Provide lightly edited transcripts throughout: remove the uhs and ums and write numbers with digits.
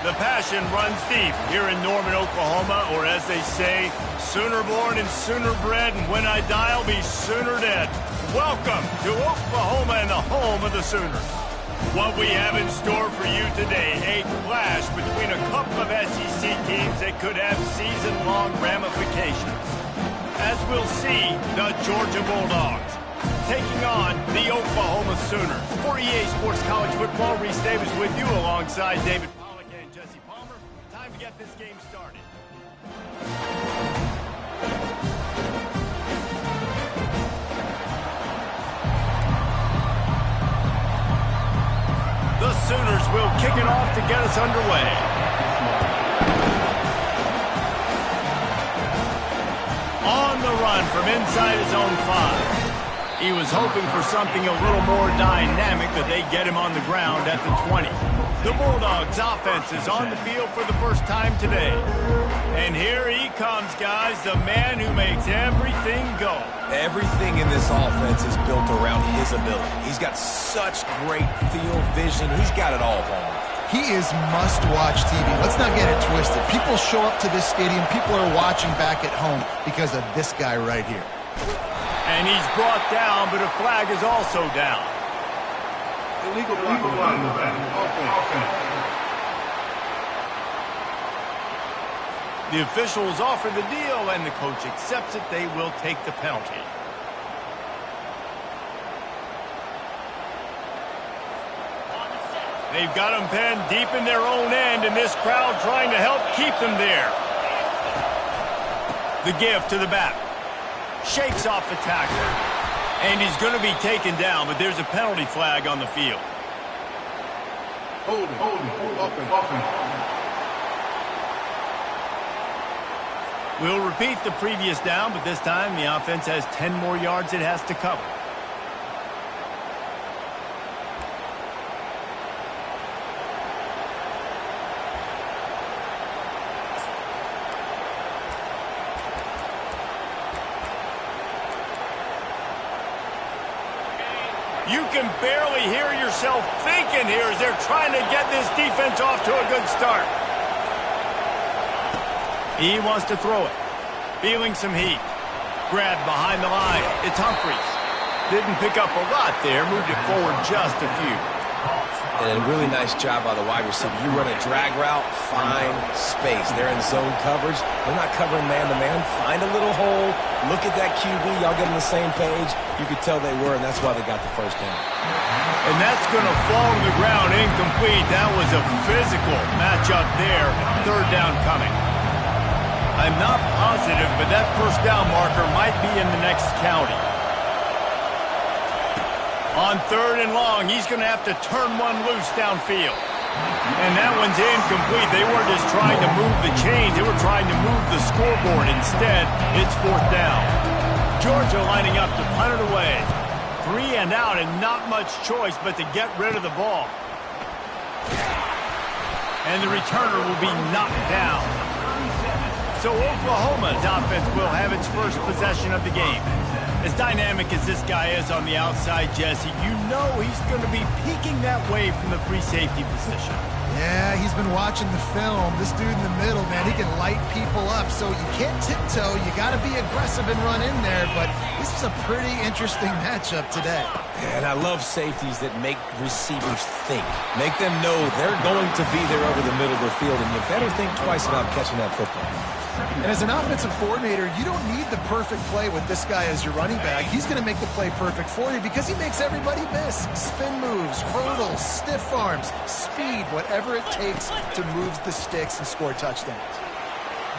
The passion runs deep here in Norman, Oklahoma, or as they say, sooner born and sooner bred, and when I die, I'll be sooner dead. Welcome to Oklahoma and the home of the Sooners. What we have in store for you today, a clash between a couple of SEC teams that could have season-long ramifications. As we'll see, the Georgia Bulldogs taking on the Oklahoma Sooners. For EA Sports College Football, Reese Davis with you alongside David Pollack and Jesse Palmer. Time to get this game started. The Sooners will kick it off to get us underway. On the run from inside his own 5. He was hoping for something a little more dynamic, but they get him on the ground at the 20. The Bulldogs offense is on the field for the first time today. And here he comes, guys, the man who makes everything go. Everything in this offense is built around his ability. He's got such great field vision. He's got it all, Paul. He is must-watch TV. Let's not get it twisted. People show up to this stadium. People are watching back at home because of this guy right here. And he's brought down, but a flag is also down. Illegal block in the back. The officials offer the deal, and the coach accepts it. They will take the penalty. They've got them penned deep in their own end, and this crowd trying to help keep them there. The give to the back. Shakes off the tackle. And he's going to be taken down, but there's a penalty flag on the field. Hold it. We'll repeat the previous down, but this time the offense has 10 more yards it has to cover. You can barely hear yourself thinking here as they're trying to get this defense off to a good start. He wants to throw it. Feeling some heat. Grabbed behind the line. It's Humphries. Didn't pick up a lot there. Moved it forward just a few. And a really nice job by the wide receiver. You run a drag route, find space. They're in zone coverage. They're not covering man-to-man. Find a little hole. Look at that QB. Y'all get on the same page. You could tell they were, and that's why they got the first down. And that's going to fall to the ground incomplete. That was a physical matchup there. Third down coming. I'm not positive, but that first down marker might be in the next county. On third and long, he's going to have to turn one loose downfield. And that one's incomplete. They weren't just trying to move the chains. They were trying to move the scoreboard. Instead, it's fourth down. Georgia lining up to punt it away. 3 and out and not much choice but to get rid of the ball. And the returner will be knocked down. So Oklahoma's offense will have its first possession of the game. As dynamic as this guy is on the outside, Jesse, you know he's going to be peeking that way from the free safety position. Yeah, he's been watching the film. This dude in the middle, man, he can light people up. So you can't tiptoe. You got to be aggressive and run in there. But this is a pretty interesting matchup today. And I love safeties that make receivers think. Make them know they're going to be there over the middle of the field, and you better think twice about catching that football. And as an offensive coordinator, you don't need the perfect play with this guy as your running back. He's going to make the play perfect for you because he makes everybody miss. Spin moves, hurdles, stiff arms, speed, whatever it takes to move the sticks and score touchdowns.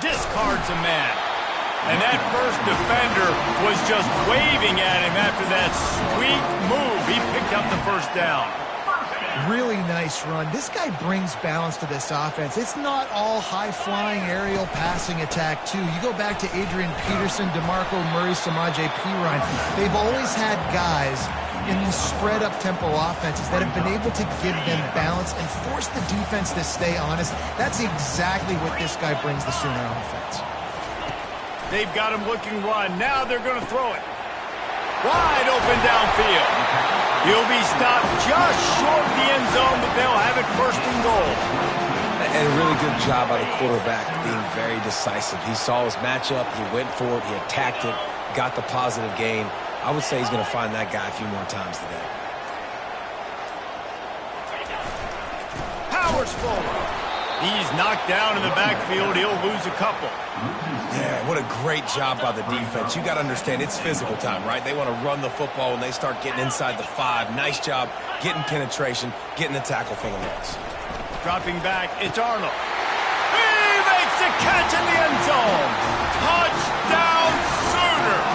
Discards a man. And that first defender was just waving at him after that sweet move. He picked up the first down. Really nice run. This guy brings balance to this offense. It's not all high-flying aerial passing attack, too. You go back to Adrian Peterson, DeMarco Murray, Samaje Perine. They've always had guys in these spread-up tempo offenses that have been able to give them balance and force the defense to stay honest. That's exactly what this guy brings the Sooner offense. They've got him looking run. Now they're going to throw it. Wide open downfield. He'll be stopped just short of the end zone, but they'll have it first and goal. That And a really good job by the quarterback being very decisive. He saw his matchup, he went for it, he attacked it, got the positive gain. I would say he's going to find that guy a few more times today. Powers forward. He's knocked down in the backfield. He'll lose a couple. Yeah, what a great job by the defense. You got to understand, it's physical time, right? They want to run the football when they start getting inside the 5. Nice job getting penetration, getting the tackle for the loss. Dropping back, it's Arnold. He makes a catch in the end zone. Touchdown Sooners.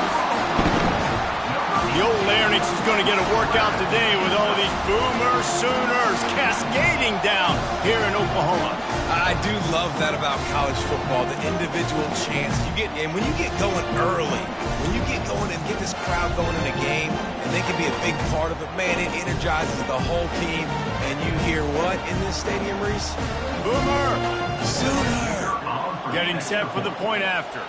The old Larynx is going to get a workout today with all these Boomer Sooners cascading down here in Oklahoma. I do love that about college football, the individual chance you get. And when you get going early, when you get going and get this crowd going in a game, and they can be a big part of it, man, it energizes the whole team. And you hear what in this stadium, Reese? Boomer Sooner. getting set for the point after.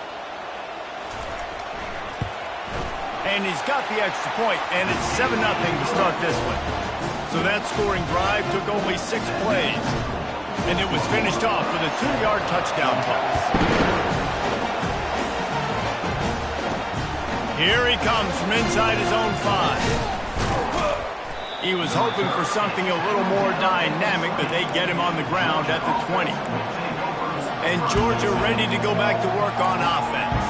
And he's got the extra point, and it's 7-0 to start this one. So that scoring drive took only 6 plays. And it was finished off with a 2-yard touchdown toss. Here he comes from inside his own 5. He was hoping for something a little more dynamic, but they get him on the ground at the 20. And Georgia ready to go back to work on offense.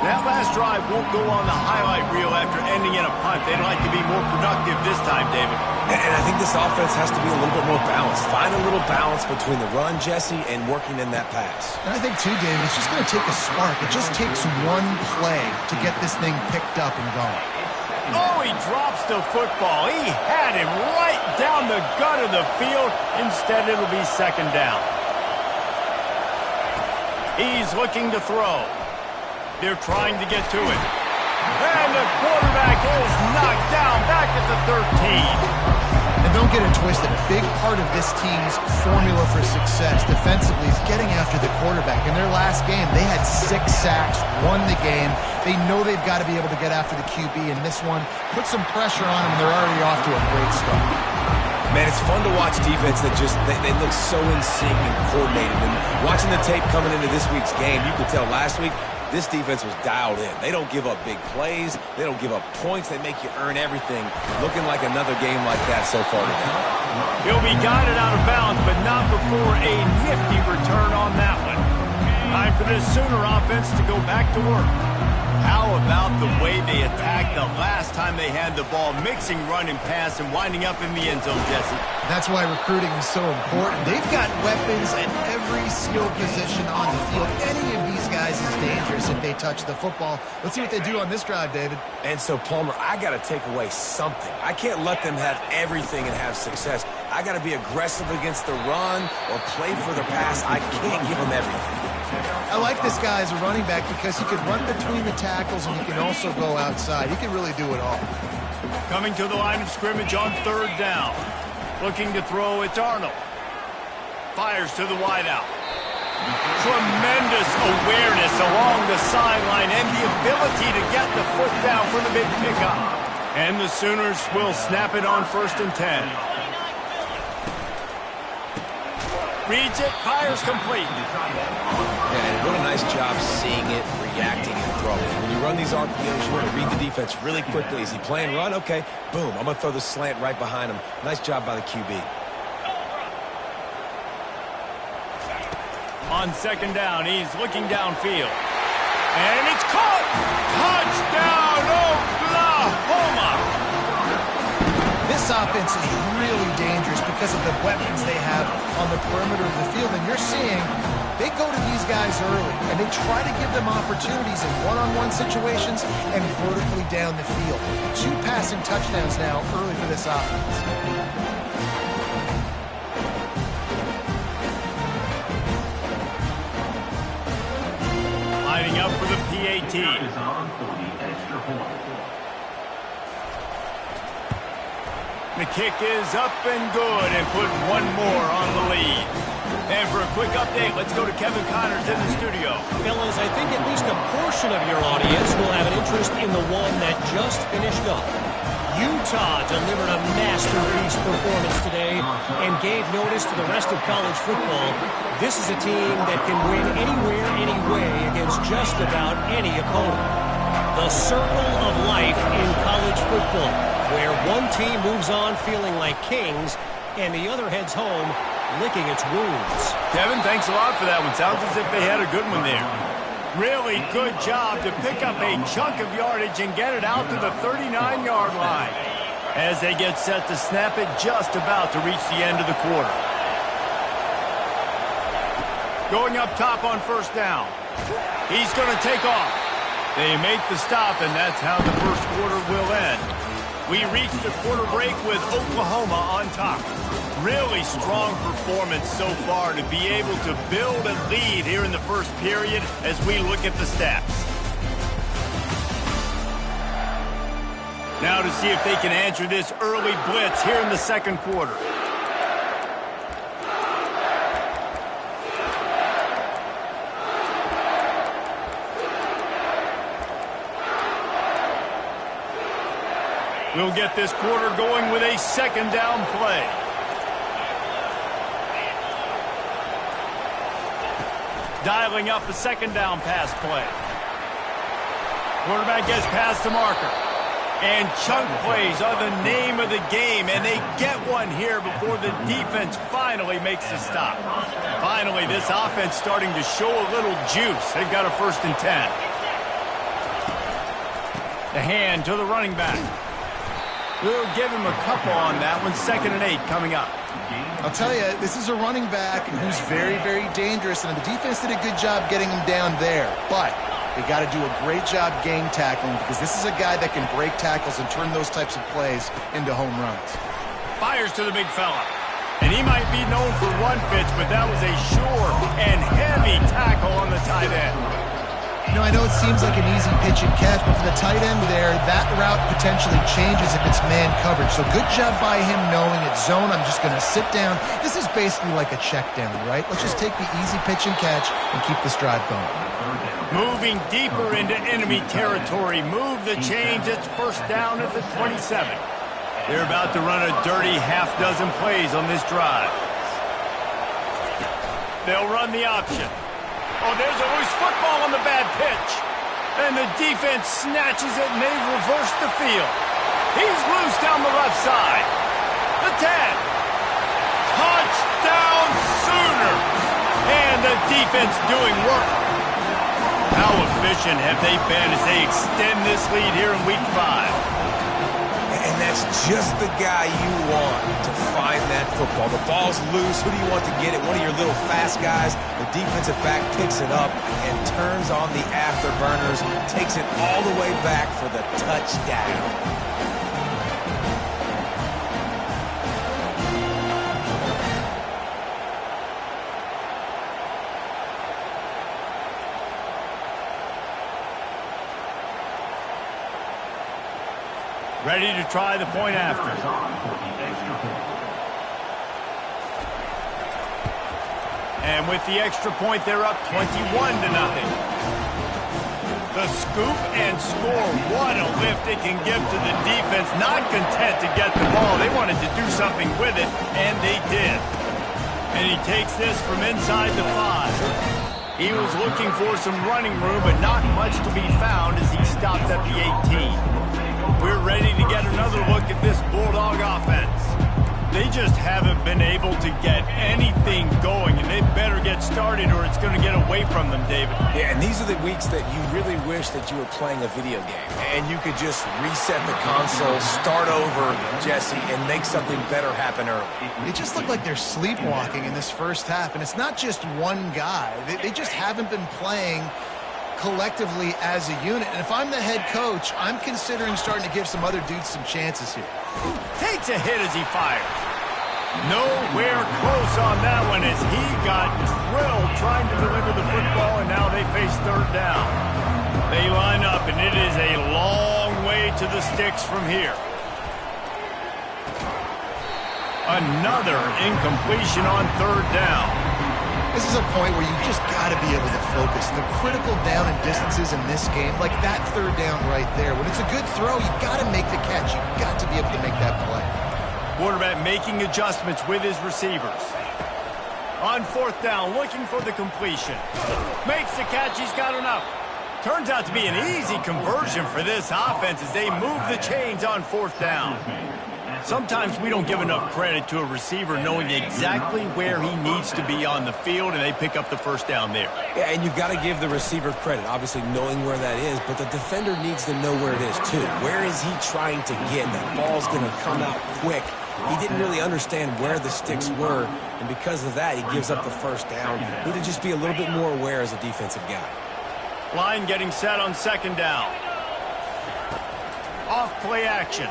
That last drive won't go on the highlight reel after ending in a punt. They'd like to be more productive this time, David. And I think this offense has to be a little bit more balanced. Find a little balance between the run, Jesse, and working in that pass. And I think, too, David, it's just going to take a spark. It just takes one play to get this thing picked up and going. Oh, he drops the football. He had him right down the gut of the field. Instead, it'll be second down. He's looking to throw. They're trying to get to it. And the quarterback is knocked down back at the 13. And don't get it twisted. A big part of this team's formula for success defensively is getting after the quarterback. In their last game, they had 6 sacks, won the game. They know they've got to be able to get after the QB, and this one put some pressure on them, and they're already off to a great start. Man, it's fun to watch defense that just, they look so in sync and coordinated. And watching the tape coming into this week's game, you could tell last week, this defense was dialed in. They don't give up big plays. They don't give up points. They make you earn everything. Looking like another game like that so far today. He'll be guided out of bounds, but not before a nifty return on that one. Time for this Sooner offense to go back to work. How about the way they attacked the last time they had the ball, mixing run and pass and winding up in the end zone, Jesse? That's why recruiting is so important. They've got weapons at every skill position on the field. Any of these guys is dangerous if they touch the football. Let's see what they do on this drive, David. And so, Palmer, I got to take away something. I can't let them have everything and have success. I got to be aggressive against the run or play for the pass. I can't give them everything. I like this guy as a running back because he can run between the tackles and he can also go outside. He can really do it all. Coming to the line of scrimmage on 3rd down. Looking to throw, it's Arnold. Fires to the wideout. Tremendous awareness along the sideline and the ability to get the foot down for the big pickup. And the Sooners will snap it on 1st and 10. Reads it, fires complete. And what a nice job seeing it, reacting, and throwing. When you run these RPOs, you want to read the defense really quickly. Is he playing run? Okay, boom. I'm going to throw the slant right behind him. Nice job by the QB. On 2nd down, he's looking downfield. And it's caught! Touchdown, Oklahoma! This offense is really dangerous because of the weapons they have on the perimeter of the field. And you're seeing they go to these guys early, and they try to give them opportunities in one-on-one situations and vertically down the field. 2 passing touchdowns now early for this offense. Lining up for the PAT. The kick is up and good and put one more on the lead. And for a quick update, let's go to Kevin Connors in the studio. Fellas, I think at least a portion of your audience will have an interest in the one that just finished up. Utah delivered a masterpiece performance today and gave notice to the rest of college football. This is a team that can win anywhere, anyway against just about any opponent. The circle of life in college football, where one team moves on feeling like kings and the other heads home licking its wounds. Kevin, thanks a lot for that one. Sounds as if they had a good one there. Really good job to pick up a chunk of yardage and get it out to the 39-yard line as they get set to snap it just about to reach the end of the quarter. Going up top on first down. He's going to take off. They make the stop, and that's how the first quarter will end. We reach the quarter break with Oklahoma on top. Really strong performance so far to be able to build a lead here in the first period as we look at the stats. Now to see if they can answer this early blitz here in the second quarter. We'll get this quarter going with a second down play. Dialing up a second down pass play. Quarterback gets past the marker. And chunk plays are the name of the game, and they get one here before the defense finally makes the stop. Finally, this offense starting to show a little juice. They've got a 1st and 10. The hand to the running back. We'll give him a couple on that one. 2nd and 8 coming up. I'll tell you, this is a running back who's very, very dangerous, and the defense did a good job getting him down there. But they got to do a great job gang tackling because this is a guy that can break tackles and turn those types of plays into home runs. Fires to the big fella. And he might be known for one pitch, but that was a sure and heavy tackle on the tight end. You know, I know it seems like an easy pitch and catch, but for the tight end there, that route potentially changes if it's man coverage. So good job by him knowing it's zone. I'm just going to sit down. This is basically like a check down, right? Let's just take the easy pitch and catch and keep this drive going. Moving deeper into enemy territory. Move the chains. It's first down at the 27. They're about to run a dirty half dozen plays on this drive. They'll run the option. Oh, there's a loose football on the bad pitch. And the defense snatches it, and they reverse the field. He's loose down the left side. The 10. Touchdown Sooners. And the defense doing work. How efficient have they been as they extend this lead here in Week 5? And that's just the guy you want to find that football. The ball's loose. Who do you want to get it? One of your little fast guys. The defensive back picks it up and turns on the afterburners, takes it all the way back for the touchdown. Ready to try the point after. And with the extra point, they're up 21-0. The scoop and score. What a lift it can give to the defense. Not content to get the ball. They wanted to do something with it, and they did. And he takes this from inside the 5. He was looking for some running room, but not much to be found as he stopped at the 18. We're ready to get another look at this Bulldog offense. They just haven't been able to get anything going, and they better get started or it's going to get away from them, David. Yeah, and these are the weeks that you really wish that you were playing a video game and you could just reset the console, start over, Jesse, and make something better happen early. It just looked like they're sleepwalking in this first half, and it's not just one guy. They just haven't been playing collectively as a unit. And if I'm the head coach, I'm considering starting to give some other dudes some chances here. Takes a hit as he fires. Nowhere close on that one as he got drilled trying to deliver the football, and now they face third down. They line up, and it is a long way to the sticks from here. Another incompletion on third down. This is a point where you just got to be able to focus. The critical down and distances in this game, like that third down right there, when it's a good throw, you got to make the catch. You got to be able to make that play. Quarterback making adjustments with his receivers. On fourth down, looking for the completion. Makes the catch, he's got enough. Turns out to be an easy conversion for this offense as they move the chains on fourth down. Sometimes we don't give enough credit to a receiver knowing exactly where he needs to be on the field, and they pick up the first down there. Yeah, and you've got to give the receiver credit, obviously knowing where that is, but the defender needs to know where it is too. Where is he trying to get? That ball's going to come out quick. He didn't really understand where the sticks were, and because of that, he gives up the first down. Need to just be a little bit more aware as a defensive guy. Line getting set on second down. Off play action.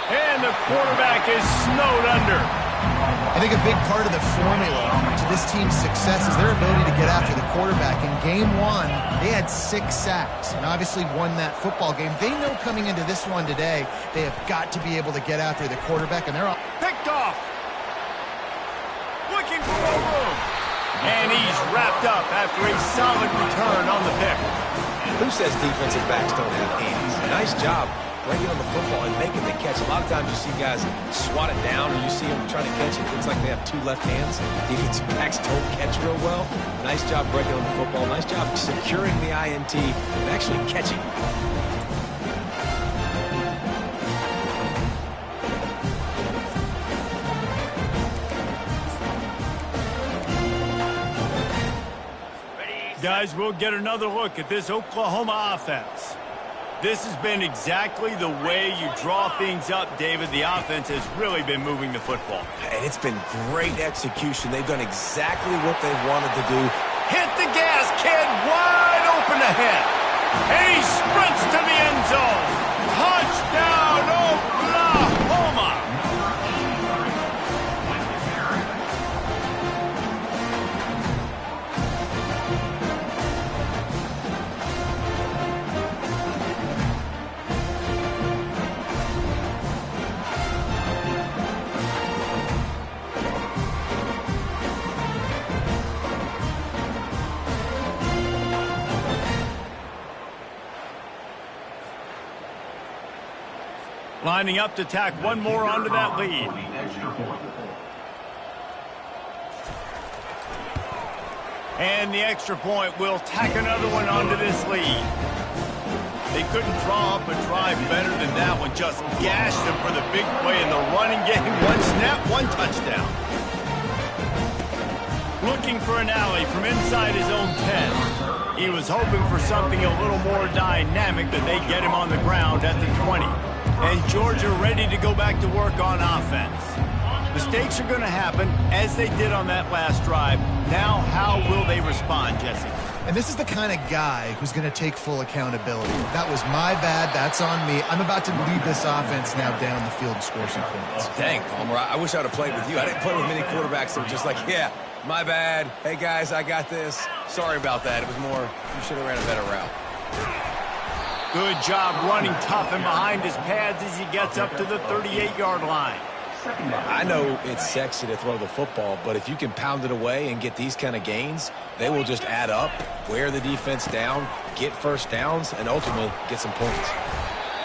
And the quarterback is snowed under. I think a big part of the formula to this team's success is their ability to get after the quarterback. In game one, they had 6 sacks and obviously won that football game. They know coming into this one today, they have got to be able to get after the quarterback, and they're all Picked off. Looking for more room. And he's wrapped up after a solid return on the pick. Who says defensive backs don't have hands? Nice job bringing on the football and making the catch. A lot of times you see guys swat it down or you see them trying to catch it. It looks like they have 2 left hands. Defensive backs don't catch real well. Nice job breaking on the football. Nice job securing the INT and actually catching. Guys, we'll get another look at this Oklahoma offense. This has been exactly the way you draw things up, David. The offense has really been moving the football. And it's been great execution. They've done exactly what they've wanted to do. Hit the gas, kid. Wide open ahead. And he sprints to the end zone. Touchdown, Oklahoma. Lining up to tack one more onto that lead. And the extra point will tack another one onto this lead. They couldn't draw up a drive better than that one. Just gashed them for the big play in the running game. One snap, one touchdown. Looking for an alley from inside his own 10. He was hoping for something a little more dynamic, that they get him on the ground at the 20. And Georgia ready to go back to work on offense. Mistakes are going to happen, as they did on that last drive. Now, how will they respond, Jesse? And this is the kind of guy who's going to take full accountability. That was my bad. That's on me. I'm about to lead this offense now down the field and score some points. Dang, Palmer, I wish I would have played with you. I didn't play with many quarterbacks that were just like, yeah, my bad. Hey, guys, I got this. Sorry about that. It was more, you should have ran a better route. Good job running tough and behind his pads as he gets up to the 38-yard line. I know it's sexy to throw the football, but if you can pound it away and get these kind of gains, they will just add up, wear the defense down, get first downs, and ultimately get some points.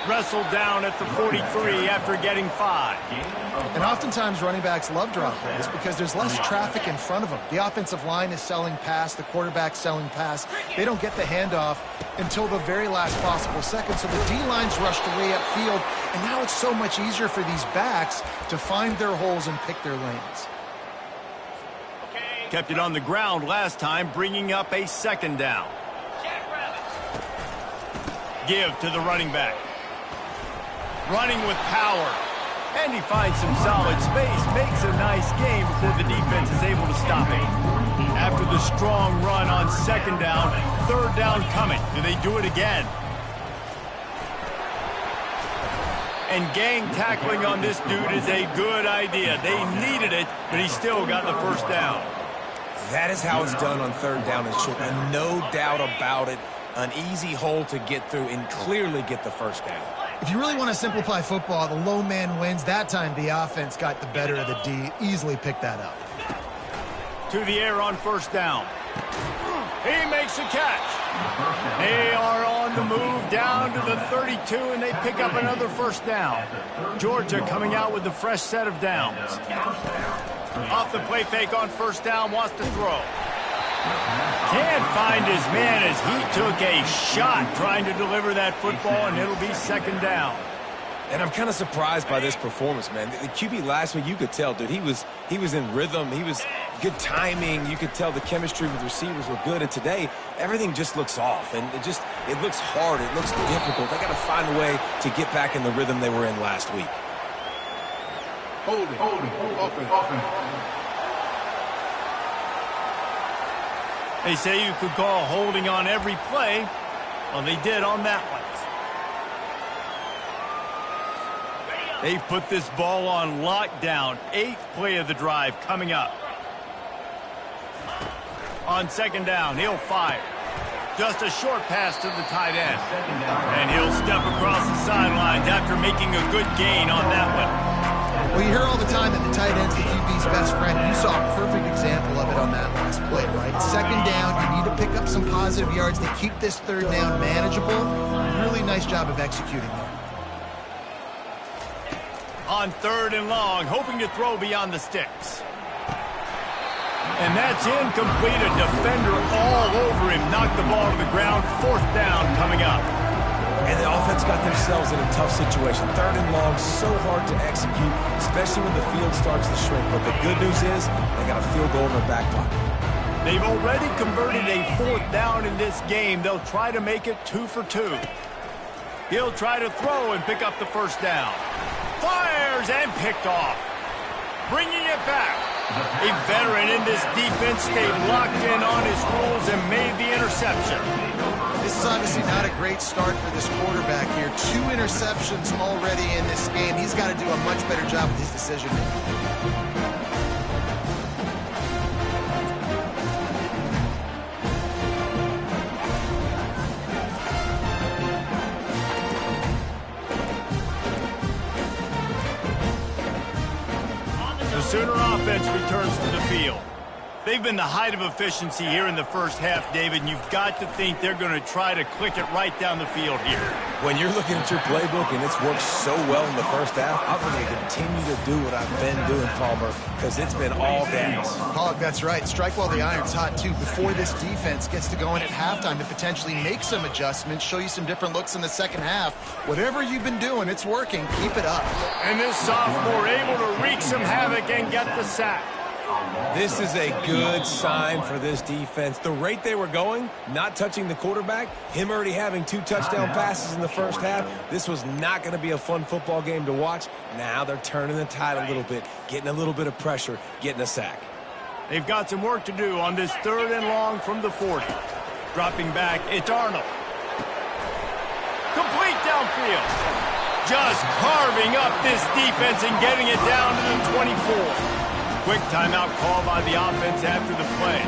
Wrestled down at the 43 after getting 5. And oftentimes running backs love drop plays because there's less traffic in front of them. The offensive line is selling pass, the quarterback's selling pass. They don't get the handoff until the very last possible second, so the D-line's rushed away upfield, and now it's so much easier for these backs to find their holes and pick their lanes. Kept it on the ground last time, bringing up a second down. Give to the running back. Running with power. And he finds some solid space, makes a nice game before the defense is able to stop him. After the strong run on second down, third down coming. Do they do it again? And gang tackling on this dude is a good idea. They needed it, but he still got the first down. That is how it's done on third down and short, and no doubt about it. An easy hole to get through and clearly get the first down. If you really want to simplify football, the low man wins. That time the offense got the better of the D. Easily picked that up. to the air on first down. He makes a catch. They are on the move down to the 32, and they pick up another first down. Georgia coming out with a fresh set of downs. Off the play fake on first down, wants to throw. Can't find his man as he took a shot trying to deliver that football, and it'll be second down. And I'm kind of surprised by this performance, man. The QB last week, you could tell, dude, he was in rhythm. He was good timing. You could tell the chemistry with receivers were good. And today, everything just looks off. And it looks hard. It looks difficult. They got to find a way to get back in the rhythm they were in last week. Holding. Offense. They say you could call holding on every play. Well, they did on that one. They've put this ball on lockdown. 8th play of the drive coming up. On second down, he'll fire. Just a short pass to the tight end. And he'll step across the sidelines after making a good gain on that one. Well, you hear all the time that the tight end's the QB's best friend. You saw a perfect example of it on that last play, right? Second down, you need to pick up some positive yards to keep this third down manageable. Really nice job of executing there. On third and long, hoping to throw beyond the sticks. And that's incomplete. A defender all over him. Knocked the ball to the ground. Fourth down coming up. And the offense got themselves in a tough situation. Third and long, so hard to execute, especially when the field starts to shrink. But the good news is they got a field goal in their back pocket. They've already converted a fourth down in this game. They'll try to make it 2 for 2. He'll try to throw and pick up the first down. Fires and picked off. Bringing it back. A veteran in this defense stayed locked in on his rules and made the interception. This is obviously not a great start for this quarterback here. 2 interceptions already in this game. He's got to do a much better job with his decision making. Sooner offense returns to the field. They've been the height of efficiency here in the first half, David, and you've got to think they're going to try to click it right down the field here. When you're looking at your playbook and it's worked so well in the first half, I'm going to continue to do what I've been doing, Palmer, because it's been all gas. Hog, that's right. Strike while the iron's hot, too, before this defense gets to going at halftime to potentially make some adjustments, show you some different looks in the second half. Whatever you've been doing, it's working. Keep it up. And this sophomore able to wreak some havoc and get the sack. This is a good sign for this defense. The rate they were going, not touching the quarterback, him already having 2 touchdown passes in the first half, this was not going to be a fun football game to watch. Now they're turning the tide a little bit, getting a little bit of pressure, getting a sack. They've got some work to do on this third and long from the 40. Dropping back, it's Arnold. Complete downfield. Just carving up this defense and getting it down to the 24. Quick timeout call by the offense after the play.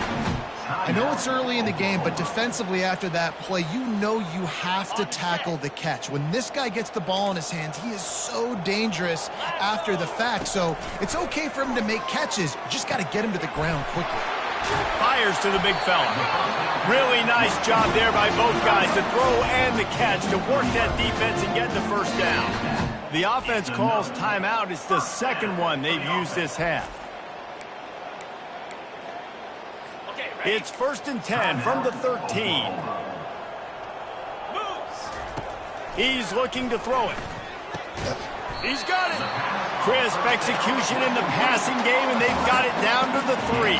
I know it's early in the game, but defensively after that play, you know you have to tackle the catch. When this guy gets the ball in his hands, he is so dangerous after the fact. So it's okay for him to make catches. You just got to get him to the ground quickly. Fires to the big fella. Really nice job there by both guys to throw and the catch to work that defense and get the first down. The offense calls timeout. It's the second one they've used this half. It's 1st and 10 from the 13. He's looking to throw it. He's got it. Crisp execution in the passing game, and they've got it down to the 3.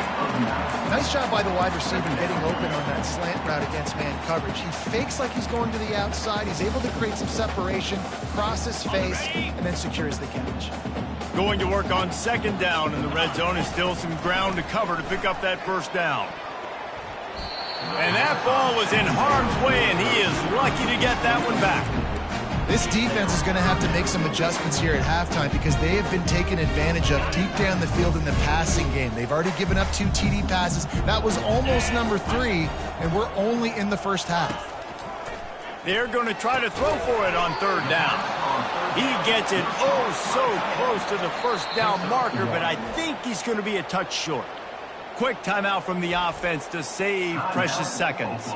Nice job by the wide receiver getting open on that slant route against man coverage. He fakes like he's going to the outside. He's able to create some separation, cross his face, and then secures the catch. Going to work on second down in the red zone is still some ground to cover to pick up that first down. And that ball was in harm's way, and he is lucky to get that one back. This defense is going to have to make some adjustments here at halftime because they have been taken advantage of deep down the field in the passing game. They've already given up 2 TD passes. That was almost number 3, and we're only in the first half. They're going to try to throw for it on third down. He gets it oh so close to the first down marker, but I think he's going to be a touch short. Quick timeout from the offense to save precious seconds.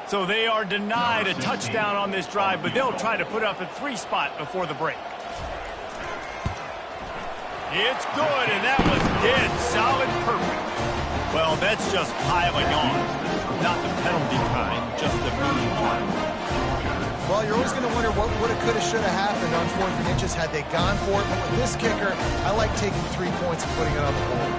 So they are denied a touchdown on this drive, but they'll try to put up a 3 spot before the break. It's good, and that was dead solid perfect. Well, that's just piling on. Not the penalty kind, just the mean one. Well, you're always going to wonder what woulda, coulda, shoulda happened on 4th and inches had they gone for it. But with this kicker, I like taking 3 points and putting it on the board.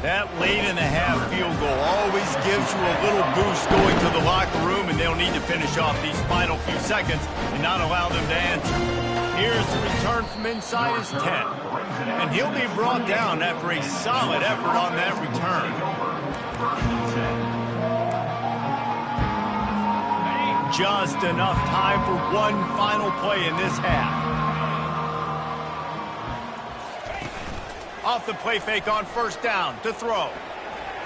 That late-in-the-half field goal always gives you a little boost going to the locker room, and they'll need to finish off these final few seconds and not allow them to answer. Here's the return from inside his 10. And he'll be brought down after a solid effort on that return. Just enough time for one final play in this half. Off the play fake on 1st down to throw.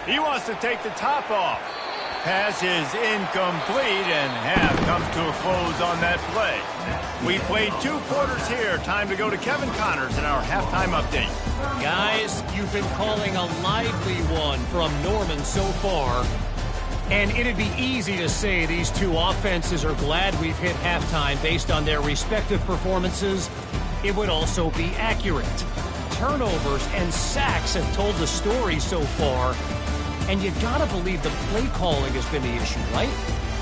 He wants to take the top off. Pass is incomplete, and half comes to a close on that play. We played 2 quarters here. Time to go to Kevin Connors in our halftime update. Guys, you've been calling a lively one from Norman so far. And it'd be easy to say these 2 offenses are glad we've hit halftime based on their respective performances. It would also be accurate. Turnovers and sacks have told the story so far. And you gotta believe the play calling has been the issue, right?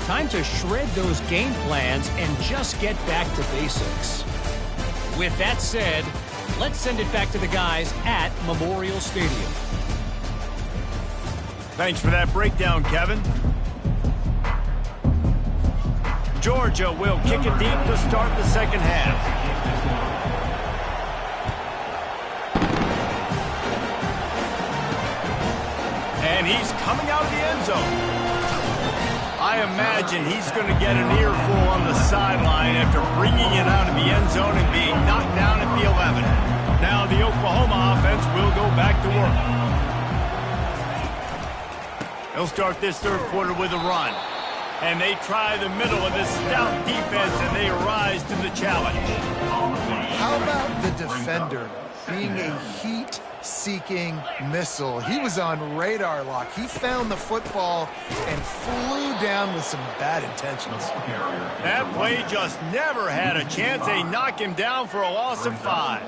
Time to shred those game plans and just get back to basics. With that said, let's send it back to the guys at Memorial Stadium. Thanks for that breakdown, Kevin. Georgia will kick it deep to start the second half. And he's coming out of the end zone. I imagine he's going to get an earful on the sideline after bringing it out of the end zone and being knocked down at the 11. Now the Oklahoma offense will go back to work. They'll start this 3rd quarter with a run. And they try the middle of this stout defense, and they rise to the challenge. How about the defender being a heat-seeking missile? He was on radar lock. He found the football and flew down with some bad intentions. That play just never had a chance. They knock him down for a loss of 5.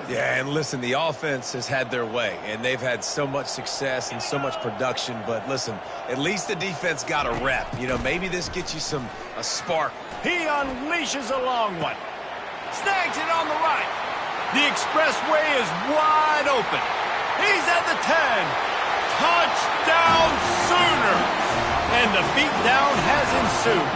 Yeah, and listen, the offense has had their way, and they've had so much success and so much production. But listen, at least the defense got a rep. You know, maybe this gets you a spark. He unleashes a long one. Snags it on the right. The expressway is wide open. He's at the 10. Touchdown Sooners! And the beatdown has ensued.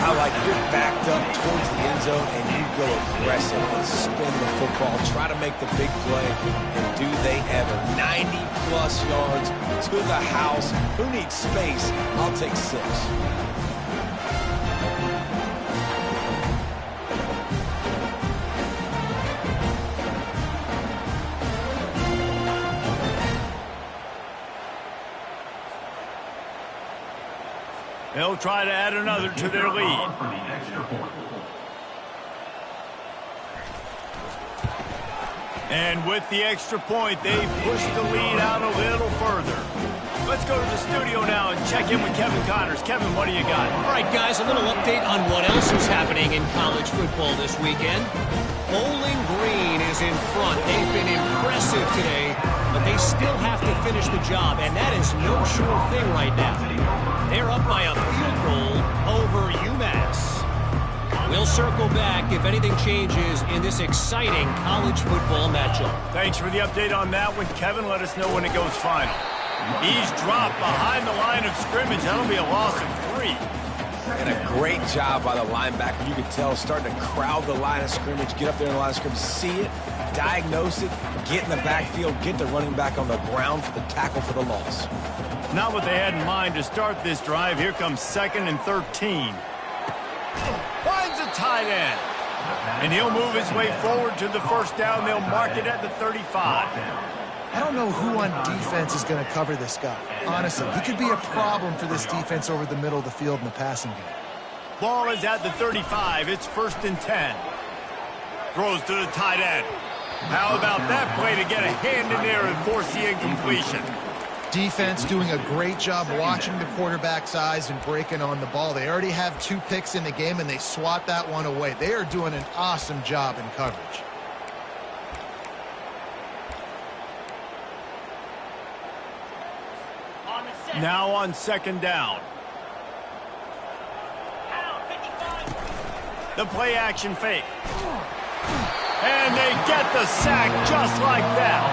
I like it. You're backed up towards the end zone, and you go aggressive and spin the football, try to make the big play, and do they ever. 90-plus yards to the house. Who needs space? I'll take 6. They'll try to add another to their lead. And with the extra point, they push the lead out a little further. Let's go to the studio now and check in with Kevin Connors. Kevin, what do you got? All right, guys, a little update on what else is happening in college football this weekend. Bowling Green is in front. They've been impressive today, but they still have to finish the job, and that is no sure thing right now. They're up by a field goal over UMass. We'll circle back if anything changes in this exciting college football matchup. Thanks for the update on that one, Kevin. Let us know when it goes final. He's dropped behind the line of scrimmage. That'll be a loss of 3. And a great job by the linebacker. You can tell, starting to crowd the line of scrimmage, get up there in the line of scrimmage, see it, diagnose it, get in the backfield, get the running back on the ground for the tackle for the loss. Not what they had in mind to start this drive. Here comes 2nd and 13. Finds a tight end. And he'll move his way forward to the 1st down. They'll mark it at the 35. I don't know who on defense is going to cover this guy. Honestly, he could be a problem for this defense over the middle of the field in the passing game. Ball is at the 35. It's 1st and 10. Throws to the tight end. How about that play to get a hand in there and force the incompletion? Defense doing a great job watching the quarterback's eyes and breaking on the ball. They already have 2 picks in the game, and they swat that one away. They are doing an awesome job in coverage. Now on 2nd down. The play action fake. And they get the sack just like that.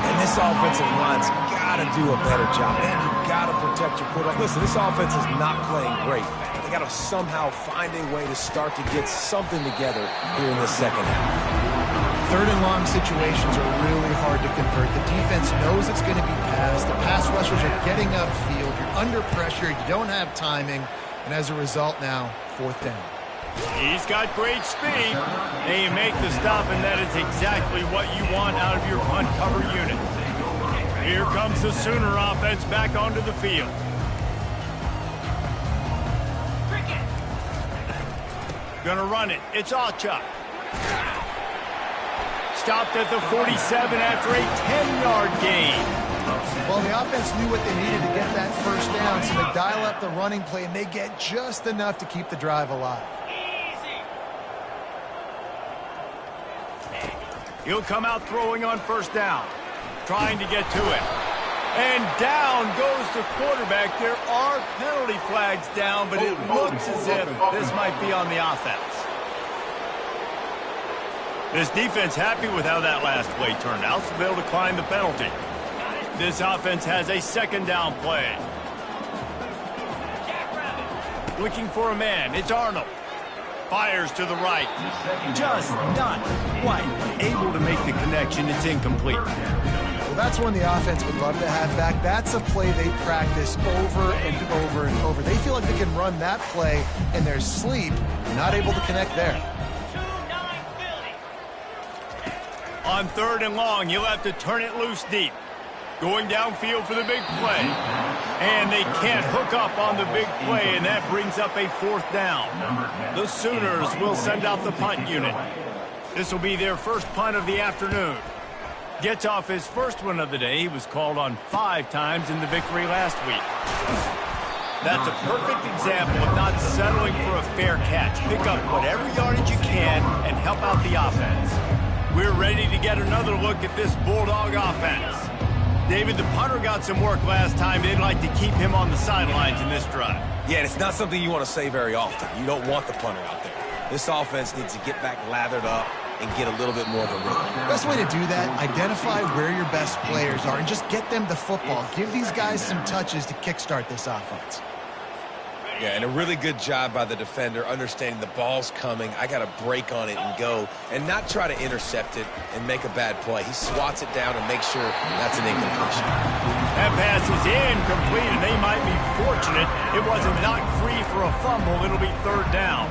And this offensive line's got to do a better job. Man, you've got to protect your quarterback. Listen, this offense is not playing great. They got to somehow find a way to start to get something together here in the second half. 3rd and long situations are really hard to convert. The defense knows it's going to be passed. The pass rushers are getting upfield. You're under pressure. You don't have timing. And as a result now, 4th down. He's got great speed. And you make the stop, and that is exactly what you want out of your punt cover unit. Here comes the Sooner offense back onto the field. Gonna run it. It's Allchuck. Stopped at the 47 after a 10-yard gain. Well, the offense knew what they needed to get that 1st down, so they dial up the running play, and they get just enough to keep the drive alive. He'll come out throwing on 1st down, trying to get to it. And down goes the quarterback. There are penalty flags down, but it looks as if this might be on the offense. This defense happy with how that last play turned out, so they'll decline the penalty. This offense has a 2nd down play. Looking for a man. It's Arnold. Fires to the right. Just not quite able to make the connection. It's incomplete. Well, that's one the offense would love to have back. That's a play they practice over and over and over. They feel like they can run that play in their sleep, not able to connect there. On 3rd and long, you'll have to turn it loose deep. Going downfield for the big play. And they can't hook up on the big play, and that brings up a 4th down. The Sooners will send out the punt unit. This will be their first punt of the afternoon. Gets off his first one of the day. He was called on 5 times in the victory last week. That's a perfect example of not settling for a fair catch. Pick up whatever yardage you can and help out the offense. We're ready to get another look at this Bulldog offense. David, the punter got some work last time. They'd like to keep him on the sidelines in this drive. Yeah, and it's not something you want to say very often. You don't want the punter out there. This offense needs to get back lathered up and get a little bit more of a rhythm. Best way to do that, identify where your best players are and just get them the football. Give these guys some touches to kickstart this offense. Yeah, and a really good job by the defender understanding the ball's coming. I got to break on it and go and not try to intercept it and make a bad play. He swats it down and makes sure that's an incompletion. That pass is incomplete, and they might be fortunate it wasn't knocked free for a fumble. It'll be 3rd down.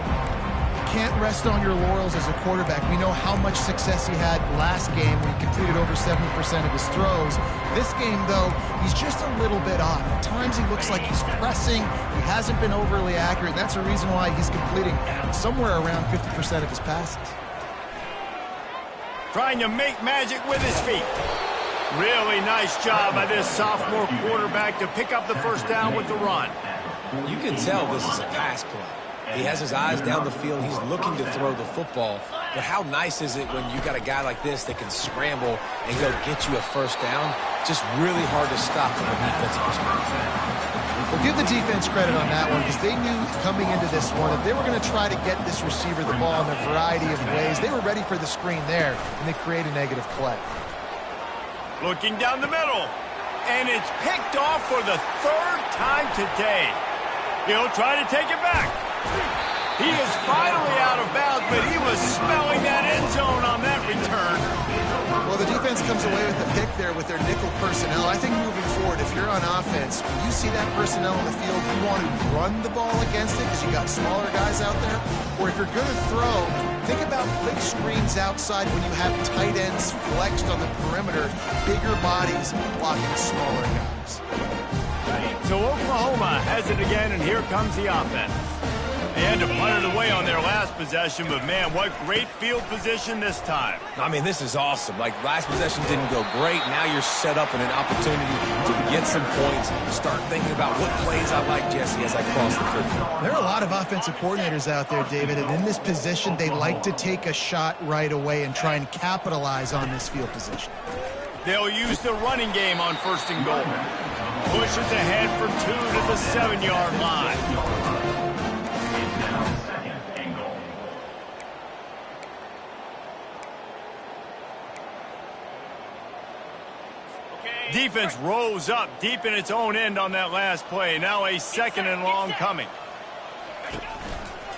Can't rest on your laurels as a quarterback. We know how much success he had last game when he completed over 70% of his throws. This game, though, he's just a little bit off. At times he looks like he's pressing. He hasn't been overly accurate. That's the reason why he's completing somewhere around 50% of his passes. Trying to make magic with his feet. Really nice job by this sophomore quarterback to pick up the 1st down with the run. You can tell this is a pass play. He has his eyes down the field. He's looking to throw the football. But how nice is it when you got a guy like this that can scramble and go get you a 1st down? Just really hard to stop from a defensive perspective. Well, give the defense credit on that one because they knew coming into this one that they were going to try to get this receiver the ball in a variety of ways. They were ready for the screen there, and they create a negative play. Looking down the middle. And it's picked off for the 3rd time today. He'll try to take it back. He is finally out of bounds, but he was smelling that end zone on that return. Well, the defense comes away with a pick there with their nickel personnel. I think moving forward, if you're on offense, when you see that personnel on the field, you want to run the ball against it because you got smaller guys out there. Or if you're going to throw, think about quick screens outside when you have tight ends flexed on the perimeter, bigger bodies blocking smaller guys. So Oklahoma has it again, and here comes the offense. They had to punt it away on their last possession, but man, what great field position this time. I mean, this is awesome. Like, last possession didn't go great. Now you're set up in an opportunity to get some points, start thinking about what plays I like, Jesse, as I cross the field. There are a lot of offensive coordinators out there, David, and in this position, they like to take a shot right away and try and capitalize on this field position. They'll use the running game on 1st and goal. Pushes ahead for 2 to the 7-yard line. Defense rose up deep in its own end on that last play. Now a 2nd and long coming.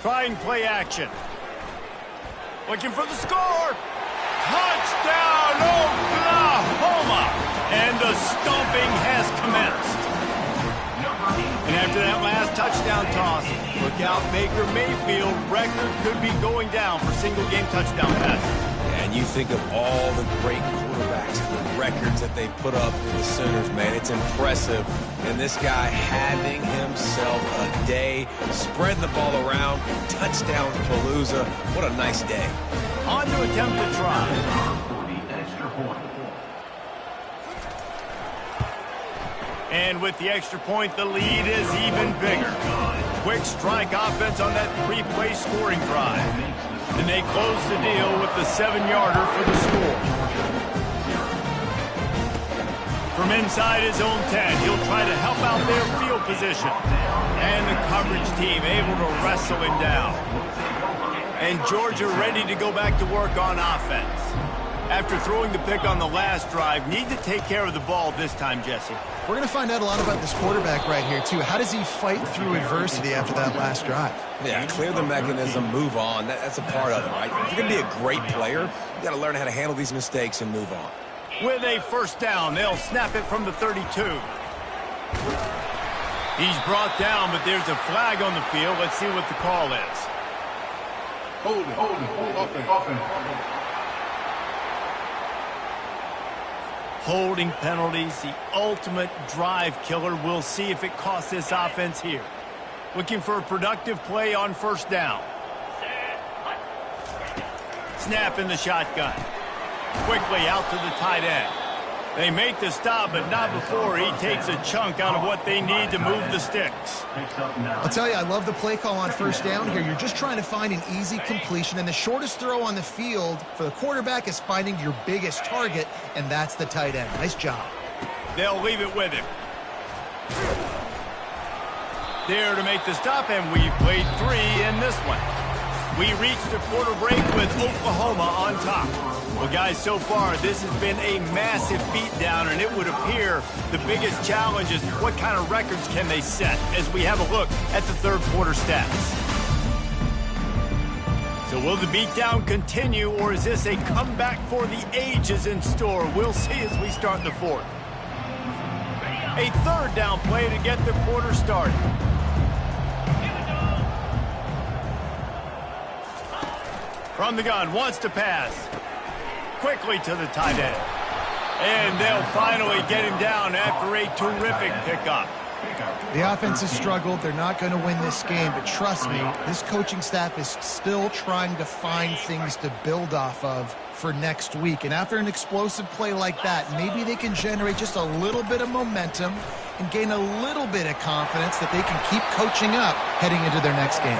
Trying play action. Looking for the score. Touchdown, Oklahoma! And the stomping has commenced. And after that last touchdown toss, look out, Baker Mayfield record could be going down for single-game touchdown passes. And you think of all the great quarterbacks, the records that they put up with the Sooners, man. It's impressive. And this guy having himself a day, spreading the ball around, touchdown palooza. What a nice day. On to attempt to try. And with the extra point, the lead is even bigger. Quick strike offense on that 3-play scoring drive. And they close the deal with the 7-yarder for the score. From inside his own 10, he'll try to help out their field position. And the coverage team able to wrestle him down. And Georgia ready to go back to work on offense. After throwing the pick on the last drive, need to take care of the ball this time, Jesse. We're going to find out a lot about this quarterback right here, too. How does he fight through adversity after that last drive? Yeah, clear the mechanism, move on. That's a part of it, right? If you're going to be a great player, you got to learn how to handle these mistakes and move on. With a 1st down, they'll snap it from the 32. He's brought down, but there's a flag on the field. Let's see what the call is. Hold it. Offense. Holding penalties, the ultimate drive killer. We'll see if it costs this offense here. Looking for a productive play on 1st down. Snap in the shotgun. Quickly out to the tight end. They make the stop, but not before he takes a chunk out of what they need to move the sticks. I'll tell you, I love the play call on 1st down here. You're just trying to find an easy completion, and the shortest throw on the field for the quarterback is finding your biggest target, and that's the tight end. Nice job. They'll leave it with him. There to make the stop, and we played 3 in this one. We reached the quarter break with Oklahoma on top. Well, guys, so far, this has been a massive beatdown, and it would appear the biggest challenge is what kind of records can they set as we have a look at the 3rd quarter stats. So will the beatdown continue, or is this a comeback for the ages in store? We'll see as we start the 4th. A 3rd down play to get the quarter started. From the gun, wants to pass. Quickly to the tight end. And they'll finally get him down after a terrific pickup. The offense has struggled. They're not going to win this game, but trust me, this coaching staff is still trying to find things to build off of for next week. And after an explosive play like that, maybe they can generate just a little bit of momentum and gain a little bit of confidence that they can keep coaching up heading into their next game.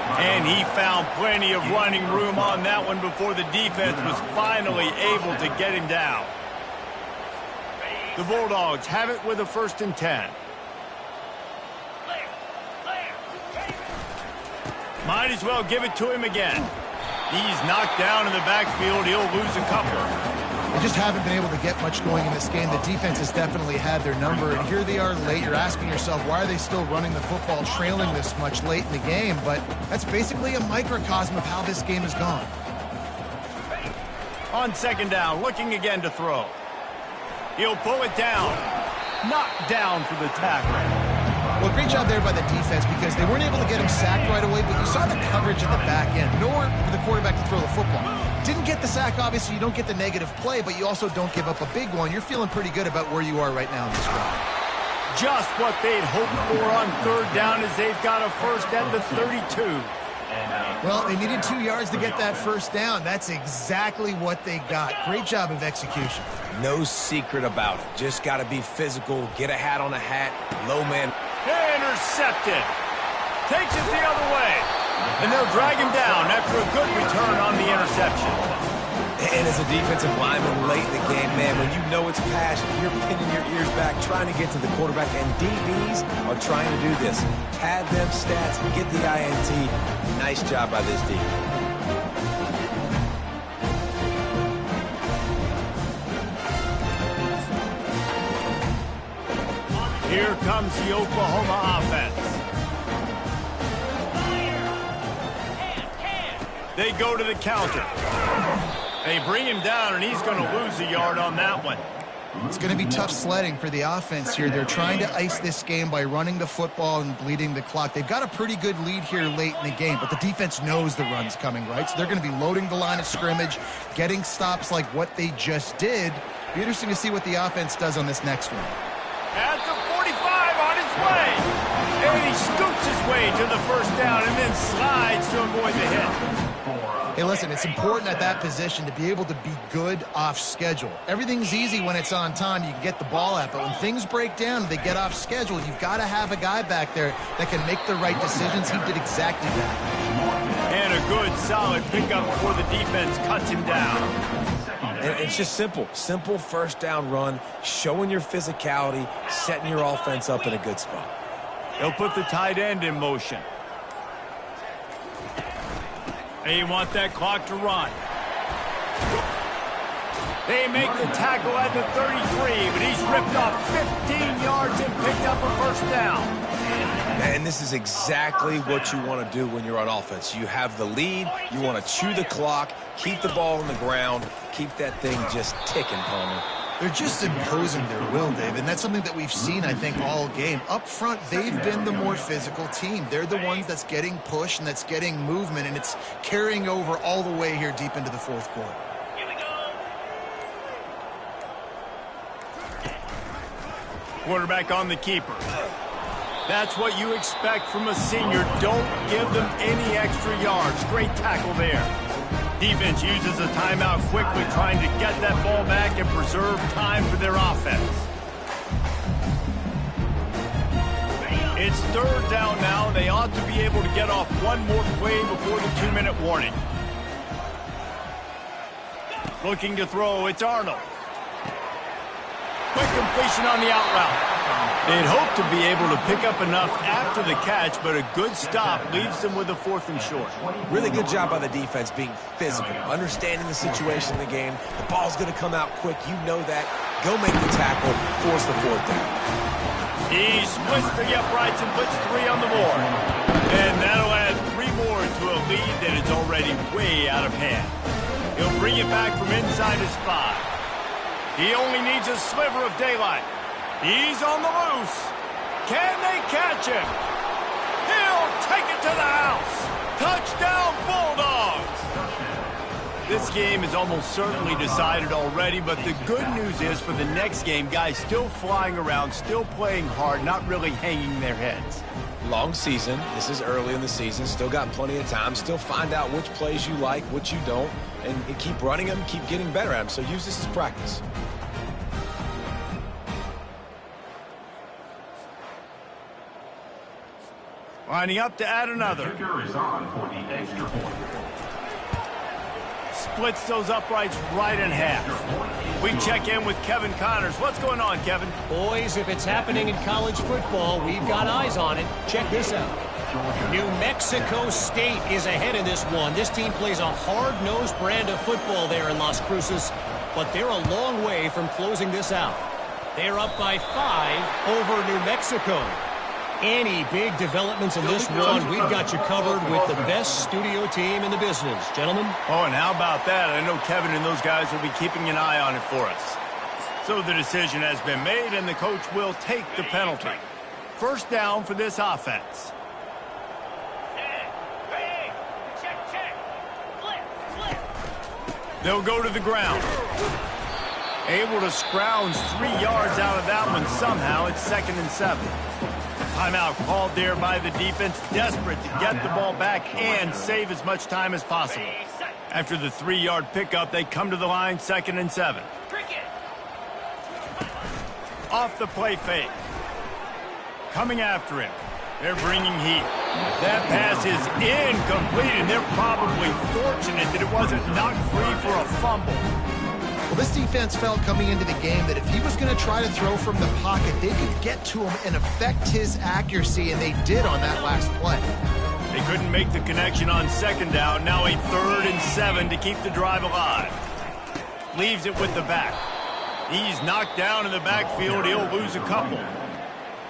And he found plenty of running room on that one before the defense was finally able to get him down. The Bulldogs have it with a 1st and 10. Might as well give it to him again. He's knocked down in the backfield. He'll lose a couple. They just haven't been able to get much going in this game. The defense has definitely had their number, and here they are late. You're asking yourself, why are they still running the football, trailing this much late in the game? But that's basically a microcosm of how this game has gone. On 2nd down, looking again to throw. He'll pull it down. Knocked down for the tackle. Well, great job there by the defense because they weren't able to get him sacked right away, but you saw the coverage at the back end. Nowhere for the quarterback to throw the football. Didn't get the sack, obviously. You don't get the negative play, but you also don't give up a big one. You're feeling pretty good about where you are right now in this drive. just what they'd hoped for on third down as they've got a first at the 32. Well, they needed 2 yards to get that first down. That's exactly what they got. Great job of execution. No secret about it. Just got to be physical, get a hat on a hat, low man. Intercepted. Takes it the other way. And they'll drag him down after a good return on the interception. And as a defensive lineman late in the game, man, when you know it's pass, you're pinning your ears back, trying to get to the quarterback, and DBs are trying to do this. Pad them stats, get the INT. Nice job by this D. Here comes the Oklahoma offense. They go to the counter. They bring him down, and he's going to lose a yard on that one. It's going to be tough sledding for the offense here. They're trying to ice this game by running the football and bleeding the clock. They've got a pretty good lead here late in the game, but the defense knows the run's coming, right? So they're going to be loading the line of scrimmage, getting stops like what they just did. Be interesting to see what the offense does on this next one. At the 45 on his way. And he scoots his way to the first down and then slides to avoid the hit. Hey, listen, it's important at that position to be able to be good off schedule. Everything's easy when it's on time. You can get the ball out, but when things break down and they get off schedule, you've got to have a guy back there that can make the right decisions. He did exactly that. And a good, solid pickup before the defense cuts him down. And it's just simple. Simple first down run, showing your physicality, setting your offense up in a good spot. They'll put the tight end in motion. They want that clock to run. They make the tackle at the 33, but he's ripped off 15 yards and picked up a first down. And this is exactly what you want to do when you're on offense. You have the lead. You want to chew the clock, keep the ball on the ground, keep that thing just ticking, Palmer. They're just imposing their will, Dave, and that's something that we've seen, I think, all game. Up front, they've been the more physical team. They're the ones that's getting pushed and that's getting movement, and it's carrying over all the way here deep into the fourth quarter. Here we go. Quarterback on the keeper. That's what you expect from a senior. Don't give them any extra yards. Great tackle there. Defense uses a timeout quickly, trying to get that ball back and preserve time for their offense. It's third down now. They ought to be able to get off one more play before the 2-minute warning. Looking to throw, it's Arnold. Quick completion on the out route. They'd hope to be able to pick up enough after the catch, but a good stop leaves them with a 4th and short. Really good job by the defense being physical, understanding the situation in the game. The ball's going to come out quick. You know that. Go make the tackle, force the 4th down. He splits the uprights and puts 3 on the board. And that'll add 3 more to a lead that is already way out of hand. He'll bring it back from inside his 5. He only needs a sliver of daylight. He's on the loose. Can they catch him? He'll take it to the house. Touchdown, Bulldogs. This game is almost certainly decided already, but the good news is for the next game, guys still flying around, still playing hard, not really hanging their heads. Long season. This is early in the season. Still got plenty of time. Still find out which plays you like, which you don't, and keep running them, keep getting better at them. So use this as practice. Lining up to add another. Splits those uprights right in half. We check in with Kevin Connors. What's going on, Kevin? Boys, if it's happening in college football, we've got eyes on it. Check this out. New Mexico State is ahead in this one. This team plays a hard-nosed brand of football there in Las Cruces, but they're a long way from closing this out. They're up by 5 over New Mexico. Any big developments in this one, we've got you covered with the best studio team in the business. Gentlemen? Oh, and how about that? I know Kevin and those guys will be keeping an eye on it for us. So the decision has been made, and the coach will take the penalty. First down for this offense. They'll go to the ground. Able to scrounge 3 yards out of that one somehow. It's 2nd and 7. Timeout called there by the defense, desperate to get the ball back and save as much time as possible. After the 3-yard pickup, they come to the line, 2nd and 7. Off the play fake. Coming after him. They're bringing heat. That pass is incomplete, and they're probably fortunate that it wasn't knocked free for a fumble. Well, this defense felt coming into the game that if he was going to try to throw from the pocket, they could get to him and affect his accuracy, and they did on that last play. They couldn't make the connection on 2nd down. Now a 3rd and 7 to keep the drive alive. Leaves it with the back. He's knocked down in the backfield. He'll lose a couple.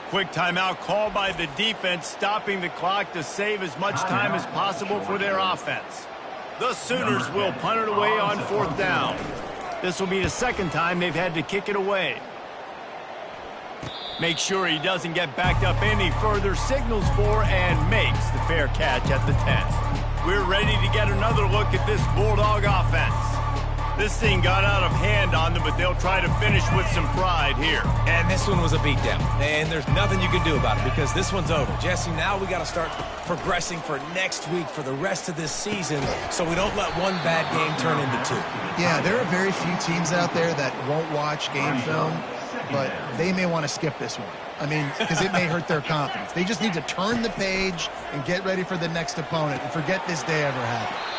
Quick timeout called by the defense, stopping the clock to save as much time as possible for their offense. The Sooners will punt it away on 4th down. This will be the 2nd time they've had to kick it away. Make sure he doesn't get backed up any further, signals for and makes the fair catch at the 10. We're ready to get another look at this Bulldog offense. This thing got out of hand on them, but they'll try to finish with some pride here. And this one was a beatdown. And there's nothing you can do about it because this one's over. Jesse, now we got to start progressing for next week for the rest of this season so we don't let one bad game turn into 2. Yeah, there are very few teams out there that won't watch game film, but they may want to skip this one. I mean, because it may hurt their confidence. They just need to turn the page and get ready for the next opponent and forget this day ever happened.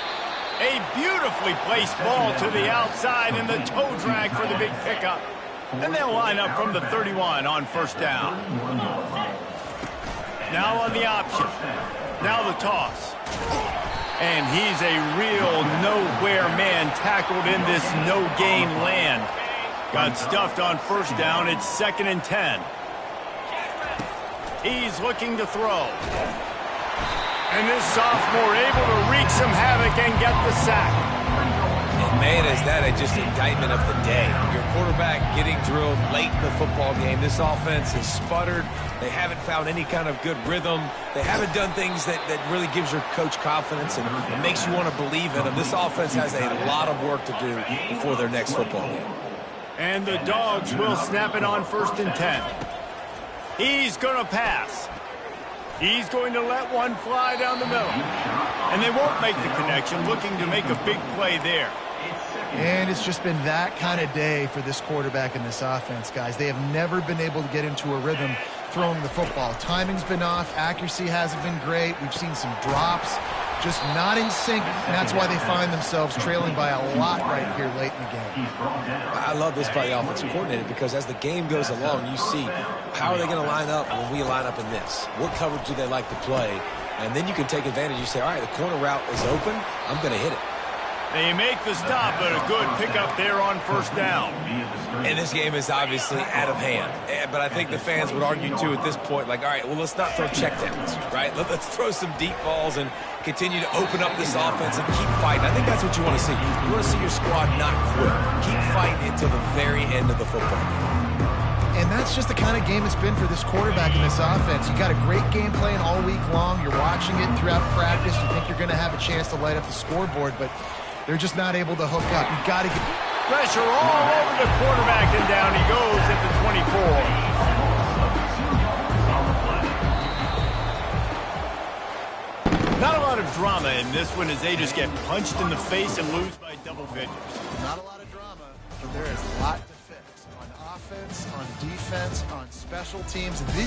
A beautifully placed ball to the outside and the toe drag for the big pickup. And they'll line up from the 31 on 1st down. Now on the option. Now the toss. And he's a real nowhere man tackled in this no-gain land. Got stuffed on 1st down. It's 2nd and 10. He's looking to throw. And this sophomore able to wreak some havoc and get the sack. And man, is that just indictment of the day. Your quarterback getting drilled late in the football game. This offense has sputtered. They haven't found any kind of good rhythm. They haven't done things that really gives your coach confidence and makes you want to believe in them. This offense has a lot of work to do before their next football game. And the Dogs will snap it on 1st and 10. He's going to pass. He's going to let one fly down the middle. And they won't make the connection, looking to make a big play there. And it's just been that kind of day for this quarterback and this offense, guys. They have never been able to get into a rhythm throwing the football. Timing's been off. Accuracy hasn't been great. We've seen some drops, just not in sync. And that's why they find themselves trailing by a lot right here late in the game. I love this by the offensive coordinator because as the game goes along, you see how are they going to line up when we line up in this? What coverage do they like to play? And then you can take advantage. You say, all right, the corner route is open. I'm going to hit it. They make the stop, but a good pickup there on 1st down. And this game is obviously out of hand. But I think the fans would argue, too, at this point, like, all right, well, let's not throw checkdowns, right? Let's throw some deep balls and continue to open up this offense and keep fighting. I think that's what you want to see. You want to see your squad not quit. Keep fighting until the very end of the football game. And that's just the kind of game it's been for this quarterback in this offense. You got a great game plan all week long. You're watching it throughout practice. You think you're going to have a chance to light up the scoreboard, but they're just not able to hook up. You got to get pressure all over the quarterback, and down he goes at the 24. Not a lot of drama in this one as they just get punched in the face and lose by double figures. Not a lot of drama, but there is a lot to fix on offense, on defense, on special teams. This